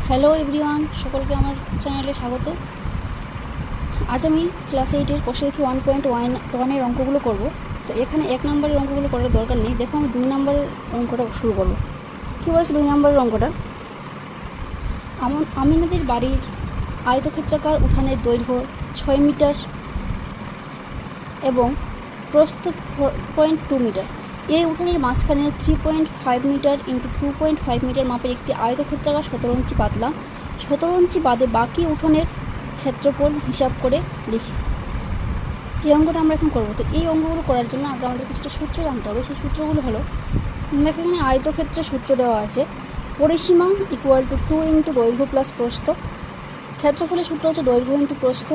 Hello everyone, সকলকে আমার চ্যানেলে স্বাগত। আজ আমি ক্লাস 8-এর কোষে দেখি 1.1-এর অঙ্কগুলো করব। তো এখানে 1 নম্বরের অঙ্কগুলো করার দরকার নেই। দেখো আমি 2 নম্বরের অঙ্কটা শুরু করব। কী বলেছে 2 নম্বরের অঙ্কটা? আমিনাদের বাড়ির আয়তক্ষেত্রাকার উঠানের দৈর্ঘ্য 6 মিটার এবং প্রস্থ 4.2 মিটার। এই উঠানের মাঝখানে 3.5 মিটার ইন্টু 2.5 মিটার মাপের একটি আয়তক্ষেত্রাকার 17 ইঞ্চি পাতলা 17 ইঞ্চি বাদে বাকি উঠোনের ক্ষেত্রফল হিসাব করে লিখি। এই অঙ্কটা আমরা এখন করবো। তো এই অঙ্কগুলো করার জন্য আগে আমাদের কিছুটা সূত্র জানতে হবে। সেই সূত্রগুলো হলো, দেখো এখানে আয়তক্ষেত্রের সূত্র দেওয়া আছে, পরিসীমা ইকুয়াল টু 2 ইন্টু দৈর্ঘ্য প্লাস প্রস্থ। ক্ষেত্রফলের সূত্র হচ্ছে দৈর্ঘ্য ইন্টু প্রস্থ।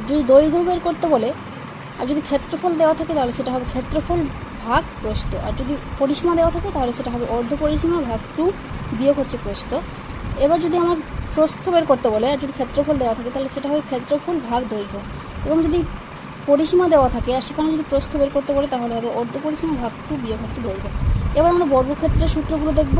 যদি দৈর্ঘ্য বের করতে বলে আর যদি ক্ষেত্রফল দেওয়া থাকে তাহলে সেটা হবে ক্ষেত্রফল ভাগ প্রস্থ, আর যদি পরিসীমা দেওয়া থাকে তাহলে সেটা হবে অর্ধ পরিসীমা ভাগ 2 বিয়োগ হচ্ছে প্রস্থ। এবার যদি আমার প্রস্থ বের করতে বলে আর যদি ক্ষেত্রফল দেওয়া থাকে তাহলে সেটা হবে ক্ষেত্রফল ভাগ দৈর্ঘ্য, এবং যদি পরিসীমা দেওয়া থাকে আর সেখানে যদি প্রস্থ বের করতে বলে তাহলে হবে অর্ধ পরিসীমা ভাগ 2 বিয়োগ হচ্ছে দৈর্ঘ্য। এবার আমরা বর্গক্ষেত্রের সূত্রগুলো দেখব।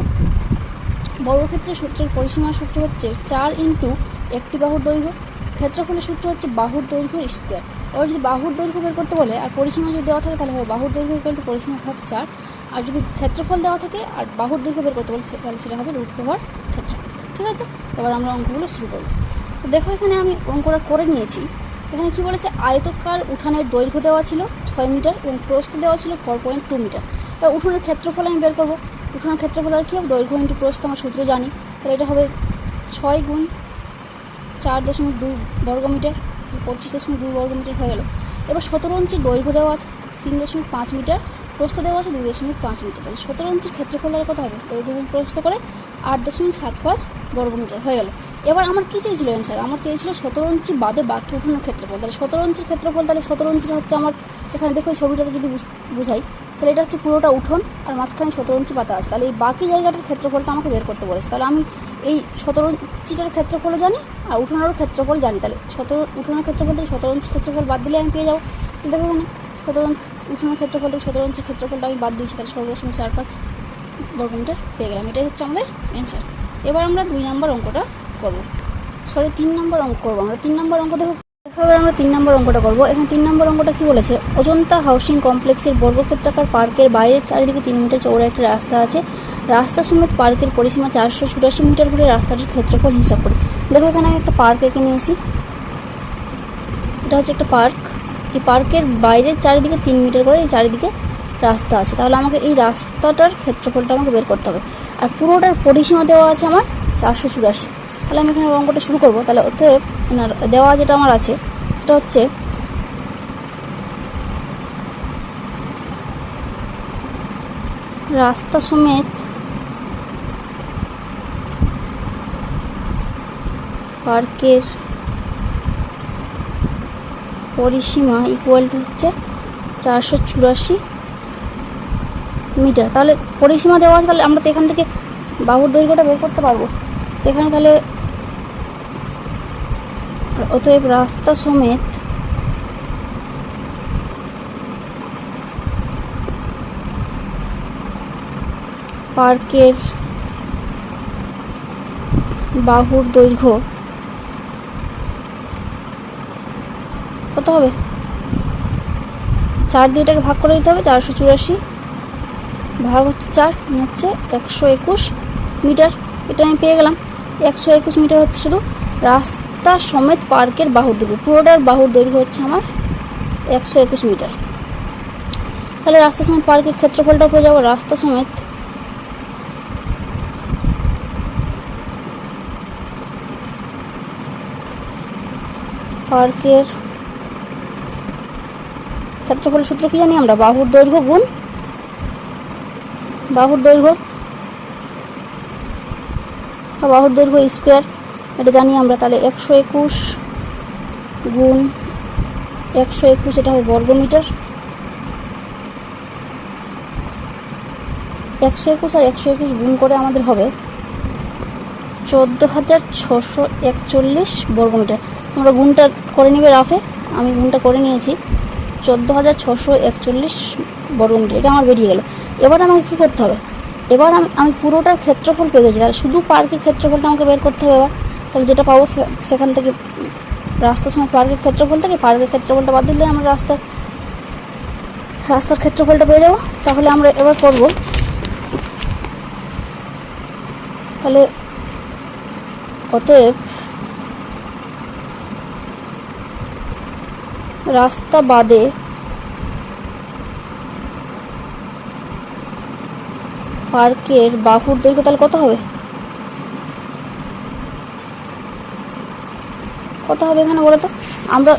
বর্গক্ষেত্রের সূত্রের পরিসীমার সূত্র হচ্ছে 4 ইন্টু একটি বাহুর দৈর্ঘ্য। ক্ষেত্রফলের সূত্র হচ্ছে বাহুর দৈর্ঘ্য স্কোয়ার। এবার যদি বাহুর দৈর্ঘ্য বের করতে বলে আর পরিসীমা যদি দেওয়া থাকে তাহলে হবে বাহুর দৈর্ঘ্য ইকুয়াল টু পরিসীমা ভাগ 4, আর যদি ক্ষেত্রফল দেওয়া থাকে আর বাহুর দৈর্ঘ্য বের করতে বলে তাহলে সেটা হবে রুট ওভার ক্ষেত্রফল। ঠিক আছে, এবার আমরা অঙ্কগুলো শুরু করব। তো দেখো এখানে আমি অঙ্কটা করে নিয়েছি। এখানে কি বলেছে, আয়তকার উঠানের দৈর্ঘ্য দেওয়া ছিল 6 মিটার এবং প্রস্থ দেওয়া ছিল 4.2 মিটার। এবার উঠানের ক্ষেত্রফল আমি বের করবো। উঠানের ক্ষেত্রফল আর কি হবে, দৈর্ঘ্য ইন্টু প্রস্থ আমার সূত্র জানি, তাহলে এটা হবে 6 গুণ 4.2 বর্গমিটার 25.2 বর্গমিটার হয়ে গেল। এবার 17 ইঞ্চির দৈর্ঘ্য দেওয়া আছে 3.5 মিটার, প্রস্থ দেওয়া আছে 2.5 মিটার, তাহলে 17 ইঞ্চির ক্ষেত্রফল কত হবে, দৈর্ঘ্য এবং প্রস্থ করে 8.75 বর্গমিটার হয়ে গেল। এবার আমার কী চেয়েছিল অ্যান্সার, আমার চেয়েছিল 17 ইঞ্চি বাদে বাকি উঠানের ক্ষেত্রফল। তাহলে 17 ইঞ্চির ক্ষেত্রফল, তাহলে 17 ইঞ্চিটা হচ্ছে আমার, এখানে দেখো এই ছবিটাতে যদি বুঝাই তাহলে এটা হচ্ছে পুরোটা উঠোন আর মাঝখানে 17 ইঞ্চি পাতা আছে। তাহলে এই বাকি জায়গাটার ক্ষেত্রফলটা আমাকে বের করতে বলেছে। তাহলে আমি এই 17 ইঞ্চিটার ক্ষেত্রফলও জানি আর উঠোনেরও ক্ষেত্রফল জানি। তাহলে উঠোনের ক্ষেত্রফল থেকে 17 ইঞ্চি ক্ষেত্রফল বাদ দিলে আমি পেয়ে যাবো। দেখো এখানে 17 উঠোনের ক্ষেত্রফল থেকে 17 ইঞ্চি ক্ষেত্রফলটা আমি বাদ দিয়েছি, তাহলে 16.45 বর্গমিটার পেয়ে গেলাম। এটাই হচ্ছে আমাদের অ্যান্সার। এবার আমরা 2 নম্বর অঙ্কটা করবো, 3 নম্বর অঙ্ক করবো আমরা। 3 নম্বর অঙ্ক দেখো, এবার আমরা 3 নম্বর অঙ্কটা করবো। এখন 3 নম্বর অঙ্কটা কি বলেছে, অজন্তা হাউসিং কমপ্লেক্সের বর্গক্ষেত্রাকার পার্কের বাইরের চারিদিকে 3 মিটার চওড়া একটি রাস্তা আছে। রাস্তা সমেত পার্কের পরিসীমা 484 মিটার করে রাস্তাটির ক্ষেত্রফল হিসাব করি। দেখো এখানে আমি একটা পার্ক এঁকে নিয়েছি। এটা হচ্ছে একটা পার্ক। এই পার্কের বাইরের চারিদিকে 3 মিটার করে এই চারিদিকে রাস্তা আছে। তাহলে আমাকে এই রাস্তাটার ক্ষেত্রফলটা আমাকে বের করতে হবে। আর পুরোটার পরিসীমা দেওয়া আছে আমার 484। তাহলে আমি এখানে অঙ্কটা শুরু করবো। তাহলে অতএব দেওয়া যেটা আমার আছে সেটা হচ্ছে রাস্তা সমেত পার্কের পরিসীমা ইকুয়াল টু হচ্ছে 484 মিটার। তাহলে পরিসীমা দেওয়া আছে, তাহলে আমরা তো এখান থেকে বাহুর দৈর্ঘ্যটা বের করতে পারবো। তো এখানে তাহলে অতএব রাস্তা সমেত পার্কের বাহুর দৈর্ঘ্য কত হবে, 4 দিয়ে এটাকে ভাগ করে দিতে হবে। 484 ভাগ হচ্ছে 4 হচ্ছে 121 মিটার। এটা আমি পেয়ে গেলাম। 121 মিটার হচ্ছে শুধু রাস্তা সমেত পার্কের বাহুর দৈর্ঘ্য। পুরোটার বাহুর দৈর্ঘ্য হচ্ছে আমার 121 মিটার। তাহলে রাস্তা সমেত পার্কের ক্ষেত্রফলটাও পেয়ে যাবো। রাস্তা সমেত পার্কের ক্ষেত্রফলের সূত্র কি জানি আমরা, বাহুর দৈর্ঘ্য গুণ বাহুর দৈর্ঘ্য স্কোয়ার, এটা জানি আমরা। তাহলে 121 গুণ 121 এটা হবে বর্গমিটার। 121 আর 121 গুণ করে আমাদের হবে 14,641 বর্গমিটার। তোমরা গুণটা করে নিবে রাফে, আমি গুণটা করে নিয়েছি। 14,641 বর্গমিটার এটা আমার বেরিয়ে গেল। এবার আমাকে কী করতে হবে, এবার আমি পুরোটার ক্ষেত্রফল পেয়ে গেছি, তাহলে শুধু পার্কের ক্ষেত্রফলটা আমাকে বের করতে হবে। এবার তাহলে যেটা পাবো সেখান থেকে রাস্তার সময় পার্কের ক্ষেত্রফল থেকে পার্কের ক্ষেত্রফলটা বাদ দিলে আমরা রাস্তার ক্ষেত্রফলটা পেয়ে যাবো। তাহলে আমরা এবার করব, তাহলে অতএব রাস্তা বাদে পার্কের বাহুর দৈর্ঘ্য তাহলে কত হবে এখানে বলো তো? আমরা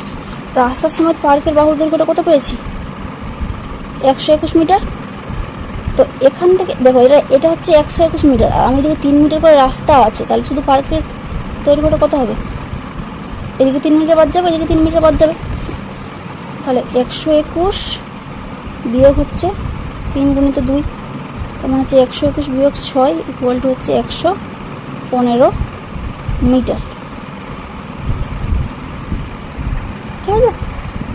রাস্তার সময় পার্কের বাহুর দৈর্ঘ্যটা কত পেয়েছি? 121 মিটার। তো এখান থেকে দেখো এটা হচ্ছে 121 মিটার, আর আমি এদিকে 3 মিটার করে রাস্তা আছে, তাহলে শুধু পার্কের দৈর্ঘ্যটা কত হবে? এদিকে 3 মিটার বাদ যাবে, এদিকে 3 মিটার বাদ যাবে, তাহলে 121 বিয়োগ হচ্ছে 3 গুণিত 2, তার মানে হচ্ছে 121 বিয়োগ 6 ইকুয়াল টু হচ্ছে 115 মিটার। ঠিক আছে,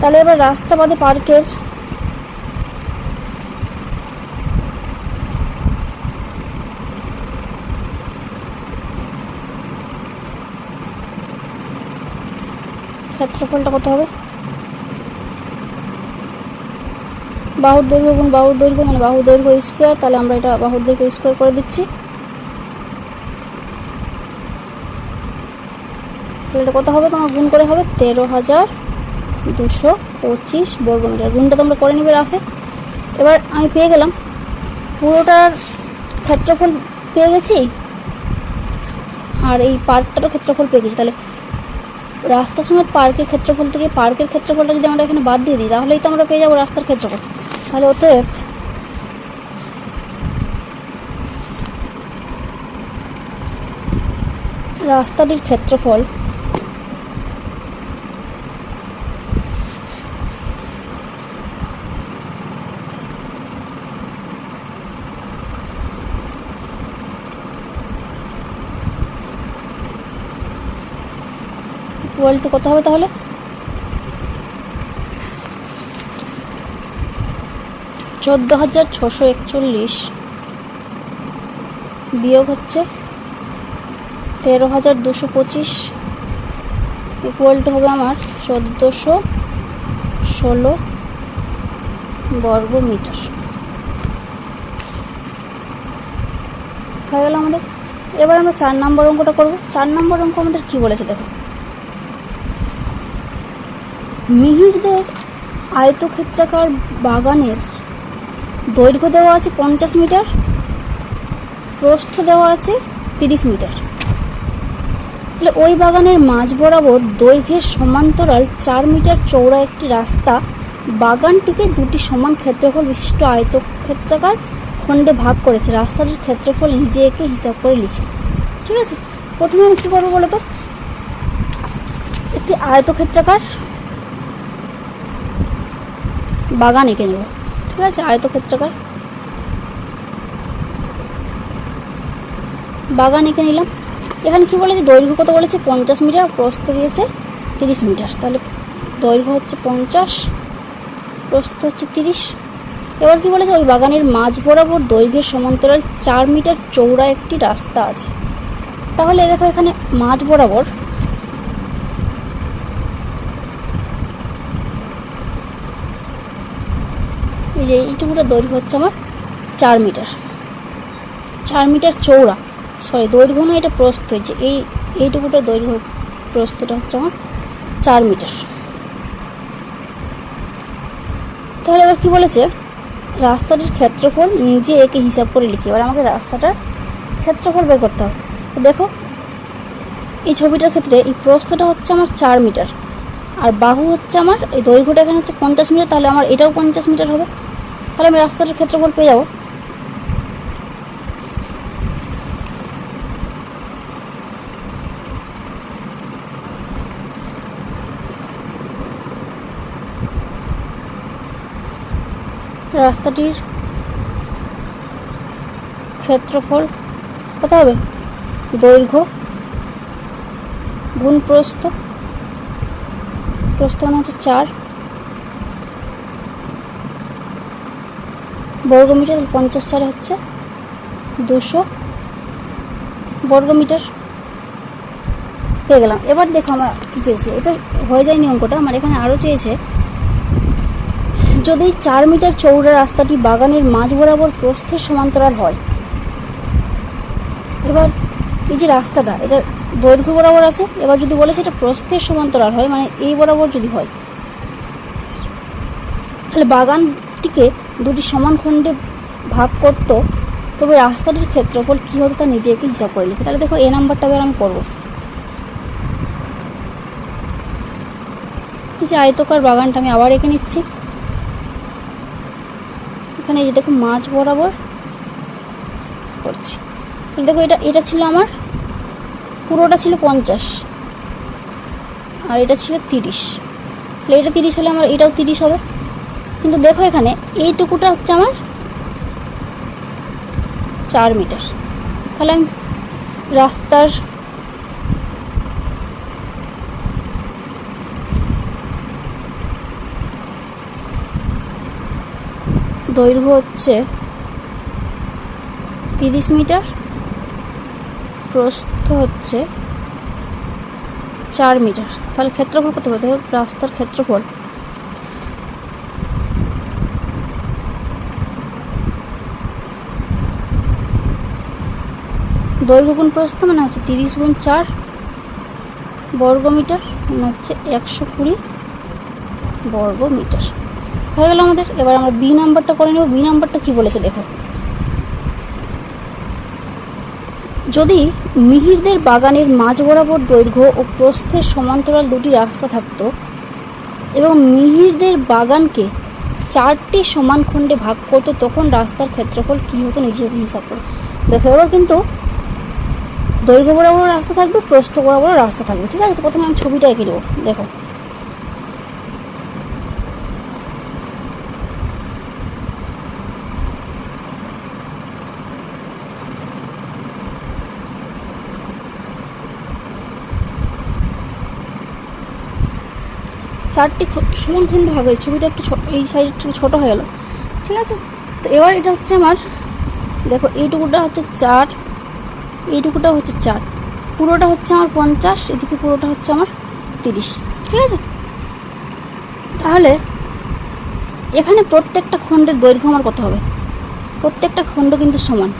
তাহলে এবার রাস্তা বাদে পার্কের ক্ষেত্রফলটা কত হবে? বাহুর দৈর্ঘ্য গুণ বাহুর দৈর্ঘ্য, মানে বাহুর দৈর্ঘ্য স্কোয়ার, তাহলে আমরা এটা বাহুর দৈর্ঘ্য স্কোয়ার করে দিচ্ছি। তাহলে এটা কত হবে? তোমার গুণ করে হবে 13,225 বর্গমিটার। গুণটা তোমরা করে নিবে রাফে। এবার আমি পেয়ে গেলাম পুরোটার ক্ষেত্রফল পেয়ে গেছি, আর এই পার্কটারও ক্ষেত্রফল পেয়ে গেছি। তাহলে রাস্তার সময় পার্কের ক্ষেত্রফল থেকে পার্কের ক্ষেত্রফলটা যদি আমরা এখানে বাদ দিয়ে দিই, তাহলেই তো আমরা পেয়ে যাবো রাস্তার ক্ষেত্রফল। তাহলে অতএব রাস্তাটির ক্ষেত্রফল ইকুয়াল টু কত হবে? তাহলে 14,641 বিয়োগ হচ্ছে 13,225 ইকুয়াল টু হবে আমার 1,416 বর্গ মিটার। হয়ে গেল আমাদের। এবার আমরা 4 নম্বর অঙ্কটা করব। 4 নম্বর অঙ্ক আমাদের কি বলেছে দেখো, মিহিরদের আয়তক্ষেত্রাকার বাগানের দৈর্ঘ্য দেওয়া আছে 50 মিটার, প্রস্থ দেওয়া আছে 30 মিটার। তাহলে ওই বাগানের মাঝ বরাবর দৈর্ঘ্যের সমান্তরাল 4 মিটার চওড়া একটি রাস্তা বাগানটিকে দুটি সমান ক্ষেত্রফল বিশিষ্ট আয়তক্ষেত্রাকার খণ্ডে ভাগ করেছে। রাস্তাটির ক্ষেত্রফল নিজে একে হিসাব করে লিখি। ঠিক আছে, প্রথমে আমি কী করবো বলো তো? একটি আয়তক্ষেত্রাকার বাগান এঁকে নেব। ঠিক আছে, আয়তক্ষেত্রাকার বাগান এঁকে নিলাম। এখানে কি বলেছে? দৈর্ঘ্য কত বলেছে? 50 মিটার, প্রস্থ দিয়েছে 30 মিটার। তাহলে দৈর্ঘ্য হচ্ছে 50, প্রস্থ হচ্ছে 30। এবার কি বলেছে? ওই বাগানের মাঝ বরাবর দৈর্ঘ্যের সমান্তরাল 4 মিটার চওড়া একটি রাস্তা আছে। তাহলে দেখো এখানে মাঝ বরাবর এই যে এইটুকুটা দৈর্ঘ্য হচ্ছে আমার 4 মিটার, 4 মিটার চওড়া, সরি দৈর্ঘ্য না, এটা প্রস্থ হয়েছে। এইটুকুটা দৈর্ঘ্য, প্রস্থটা হচ্ছে আমার 4 মিটার। তাহলে এবার কি বলেছে? রাস্তাটির ক্ষেত্রফল নিজে একে হিসাব করে লিখি। এবার আমাকে রাস্তাটার ক্ষেত্রফল বের করতে হবে। তো দেখো এই ছবিটার ক্ষেত্রে এই প্রস্থটা হচ্ছে আমার 4 মিটার, আর বাহু হচ্ছে আমার, এই দৈর্ঘ্যটা এখানে হচ্ছে 50 মিটার, তাহলে আমার এটাও 50 মিটার হবে। তাহলে আমি রাস্তাটার ক্ষেত্রফল পেয়ে যাব। রাস্তাটির ক্ষেত্রফল কত হবে? দৈর্ঘ্য গুণ প্রস্থ, প্রস্থ মানে হচ্ছে 4 বর্গমিটার, 50 4 হচ্ছে 200 বর্গ মিটার পেয়ে গেলাম। এবার দেখো আমার কী চেয়েছে, এটা হয়ে যায়নি অঙ্কটা, আমার এখানে আরও চেয়েছে যদি 4 মিটার চৌড়া রাস্তাটি বাগানের মাঝ বরাবর প্রস্থের সমান্তরাল হয়। এবার এই যে রাস্তাটা এটা দৈর্ঘ্য বরাবর আছে, এবার যদি বলেছে এটা প্রস্থের সমান্তরাল হয় মানে এই বরাবর যদি হয়, তাহলে বাগানটিকে দুটি সমান খণ্ডে ভাগ করত, তবে রাস্তাটির ক্ষেত্রফল কী হতো তা নিজে একে হিসাব করে লিখে। তাহলে দেখো এ নাম্বারটা এবার আমি করবো। এই যে আয়তকার বাগানটা আমি আবার এঁকে নিচ্ছি। এখানে এই যে দেখো মাঝ বরাবর করছি। তাহলে দেখো এটা ছিল আমার পুরোটা ছিল 50 আর এটা ছিল 30। তাহলে এটা 30 হলে আমার এটাও 30 হবে। কিন্তু দেখো এখানে এইটুকুটা হচ্ছে আমার 4 মিটার। তাহলে আমি রাস্তার দৈর্ঘ্য হচ্ছে 30 মিটার, প্রস্থ হচ্ছে 4 মিটার। তাহলে ক্ষেত্রফল কত হবে? দেখো রাস্তার ক্ষেত্রফল দৈর্ঘ্য গুণ প্রস্থ মানে হচ্ছে 30 গুণ 4 বর্গ মিটার মানে হচ্ছে 120 বর্গ মিটার হয়ে গেল আমাদের। এবার আমরা বি নাম্বারটা করে নেব। বি নাম্বারটা কি বলেছে দেখো, যদি মিহিরদের বাগানের মাঝ বরাবর দৈর্ঘ্য ও প্রস্থের সমান্তরাল দুটি রাস্তা থাকতো এবং মিহিরদের বাগানকে 4টি সমান খণ্ডে ভাগ করতো, তখন রাস্তার ক্ষেত্রফল কী হতো নিজে হিসাব করে দেখো। এবার কিন্তু দৈর্ঘ্য বরাবর রাস্তা থাকবে, প্রস্থ বরাবর রাস্তা থাকবে, ঠিক আছে। তো প্রথমে আমি ছবিটা এঁকে দেবো। দেখো চারটি সমান খণ্ড ভাগ হয়ে ছবিটা একটু এই সাইড একটু ছোটো হয়ে গেল, ঠিক আছে। তো এবার এটা হচ্ছে আমার দেখো এইটুকুটা হচ্ছে 4, এইটুকুটা হচ্ছে 4, পুরোটা হচ্ছে আমার 50, এদিকে পুরোটা হচ্ছে আমার 30, ঠিক আছে। তাহলে এখানে প্রত্যেকটা খণ্ডের দৈর্ঘ্য আমার কত হবে? প্রত্যেকটা খণ্ড কিন্তু সমান,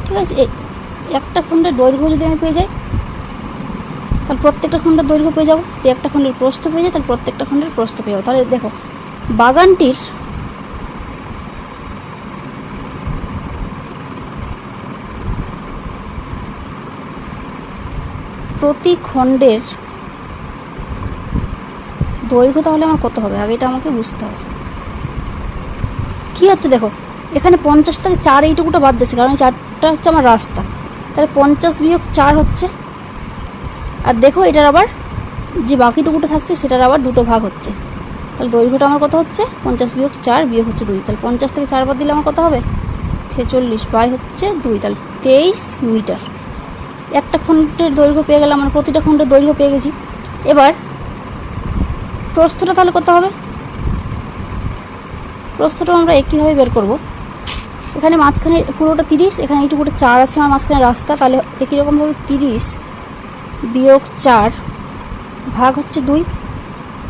ঠিক আছে। একটা খণ্ডের দৈর্ঘ্য যদি আমি পেয়ে যাই তাহলে প্রত্যেকটা খণ্ডের দৈর্ঘ্য পেয়ে যাবো, একটা খণ্ডের প্রস্থ পেয়ে যাই তাহলে প্রত্যেকটা খণ্ডের প্রস্থ পেয়ে যাবো। তাহলে দেখো বাগানটির প্রতি খণ্ডের দৈর্ঘ্য তাহলে আমার কত হবে আগে এটা আমাকে বুঝতে হবে। কি হচ্ছে দেখো এখানে 50 থেকে 4 এইটুকুটা বাদ দিচ্ছে, কারণ এই 4টা হচ্ছে আমার রাস্তা। তাহলে 50 বিয়োগ 4 হচ্ছে, আর দেখো এটার আবার যে বাকিটুকুটা থাকছে সেটার আবার দুটো ভাগ হচ্ছে। তাহলে দৈর্ঘ্যটা আমার কত হচ্ছে? 50 বিয়োগ 4 বিয়োগ হচ্ছে 2। তাহলে 50 থেকে 4 বাদ দিলে আমার কত হবে? 46 বাই হচ্ছে 2, তাহলে 23 মিটার। একটা খণ্ডের দৈর্ঘ্য পেয়ে গেলাম, মানে প্রতিটা খণ্ডের দৈর্ঘ্য পেয়ে গেছি। এবার প্রস্থটা তাহলে কত হবে? প্রস্থটা আমরা একইভাবে বের করব। এখানে মাঝখানে পুরোটা 30, এখানে এইটুকুটা 4 আছে আমার মাঝখানে রাস্তা, তাহলে একই রকমভাবে 30 বিয়োগ 4 ভাগ হচ্ছে 2।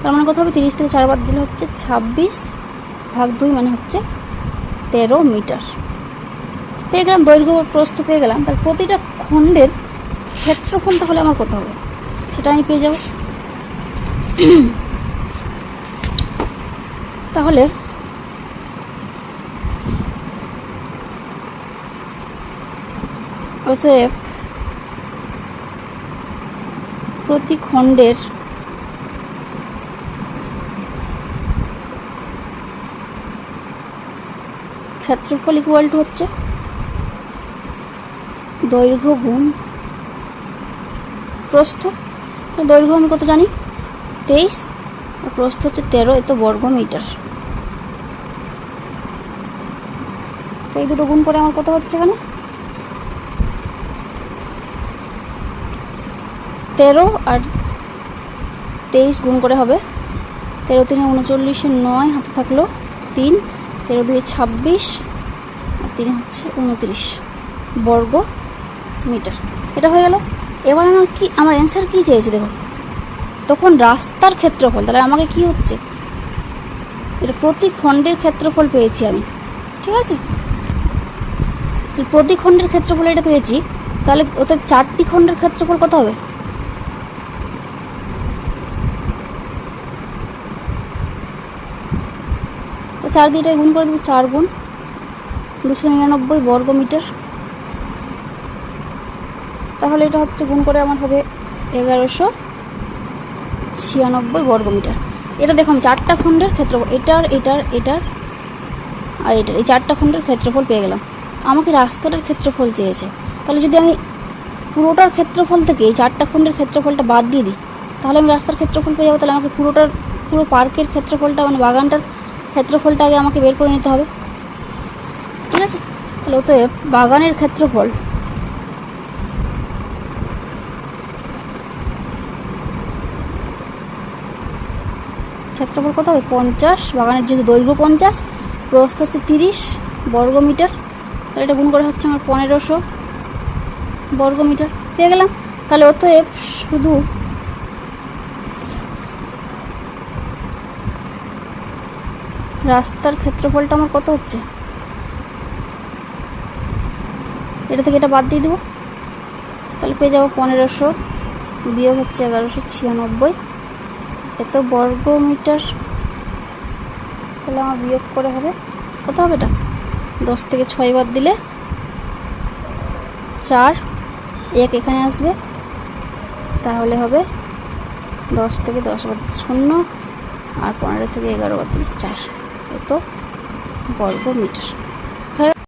তার মানে কত হবে? 30 থেকে 4 বাদ দিলে হচ্ছে 26 ভাগ 2 মানে হচ্ছে 13 মিটার পেয়ে গেলাম। দৈর্ঘ্য প্রস্থ পেয়ে গেলাম। তার প্রতিটা খণ্ডের ক্ষেত্রফল তাহলে আমার কত হবে সেটা আমি পেয়ে যাব। তাহলে অতএব প্রতি খণ্ডের ক্ষেত্রফল ইকুয়াল টু হচ্ছে দৈর্ঘ্য গুণ প্রস্থ। দৈর্ঘ্য আমি কত জানি? 23, আর প্রস্থ হচ্ছে 13, এত বর্গ মিটার। তো এই দুটো গুণ করে আমার কত হচ্ছে? এখানে 13 আর 23 গুণ করে হবে 13 3 39, 9 হাতে থাকলো 3, 13 2 26 আর 3 হচ্ছে 29। বর্গ মিটার। এটা হয়ে গেল। এবার আমার অ্যান্সার কী চেয়েছে দেখো, তখন রাস্তার ক্ষেত্রফল, তাহলে আমাকে কি হচ্ছে, এটা প্রতি খণ্ডের ক্ষেত্রফল পেয়েছি আমি, ঠিক আছে। প্রতি খণ্ডের ক্ষেত্রফল এটা পেয়েছি, তাহলে ওতে 4টি খণ্ডের ক্ষেত্রফল কত হবে? তো 4 দিয়ে এটাকে গুণ করে দেবো, 4 গুণ 299 বর্গ মিটার। তাহলে এটা হচ্ছে গুণ করে আমার হবে 1196 বর্গ মিটার। এটা দেখুন 4টা খণ্ডের ক্ষেত্রফল, এটার এটার এটার আর এটার, এই 4টা খণ্ডের ক্ষেত্রফল পেয়ে গেলাম। আমাকে রাস্তাটার ক্ষেত্রফল চেয়েছে, তাহলে যদি আমি পুরোটার ক্ষেত্রফল থেকে এই 4টা খণ্ডের ক্ষেত্রফলটা বাদ দিয়ে দিই, তাহলে আমি রাস্তার ক্ষেত্রফল পেয়ে যাবো। তাহলে আমাকে পুরো পার্কের ক্ষেত্রফলটা, মানে বাগানটার ক্ষেত্রফলটা আগে আমাকে বের করে নিতে হবে, ঠিক আছে। তাহলে অতএব বাগানের ক্ষেত্রফল কত হবে? 50, বাগানের যেহেতু দৈর্ঘ্য 50, প্রস্থ হচ্ছে 30 বর্গ মিটার, তাহলে এটা গুণ করে হচ্ছে আমার 1500 বর্গ মিটার পেয়ে গেলাম। তাহলে অতএব শুধু রাস্তার ক্ষেত্রফলটা আমার কত হচ্ছে, এটা থেকে এটা বাদ দিয়ে দেবো, তাহলে পেয়ে যাবো 1500 বিয়োগ হচ্ছে 1196 এত বর্গ মিটার। তাহলে আমার বিয়োগ করে হবে কত হবে, এটা 10 থেকে 6 বাদ দিলে 4, 1 এখানে আসবে, তাহলে হবে 10 থেকে 10 বাদ 0, আর 15 থেকে 11 বাদ দিলে 4 এত বর্গ মিটার।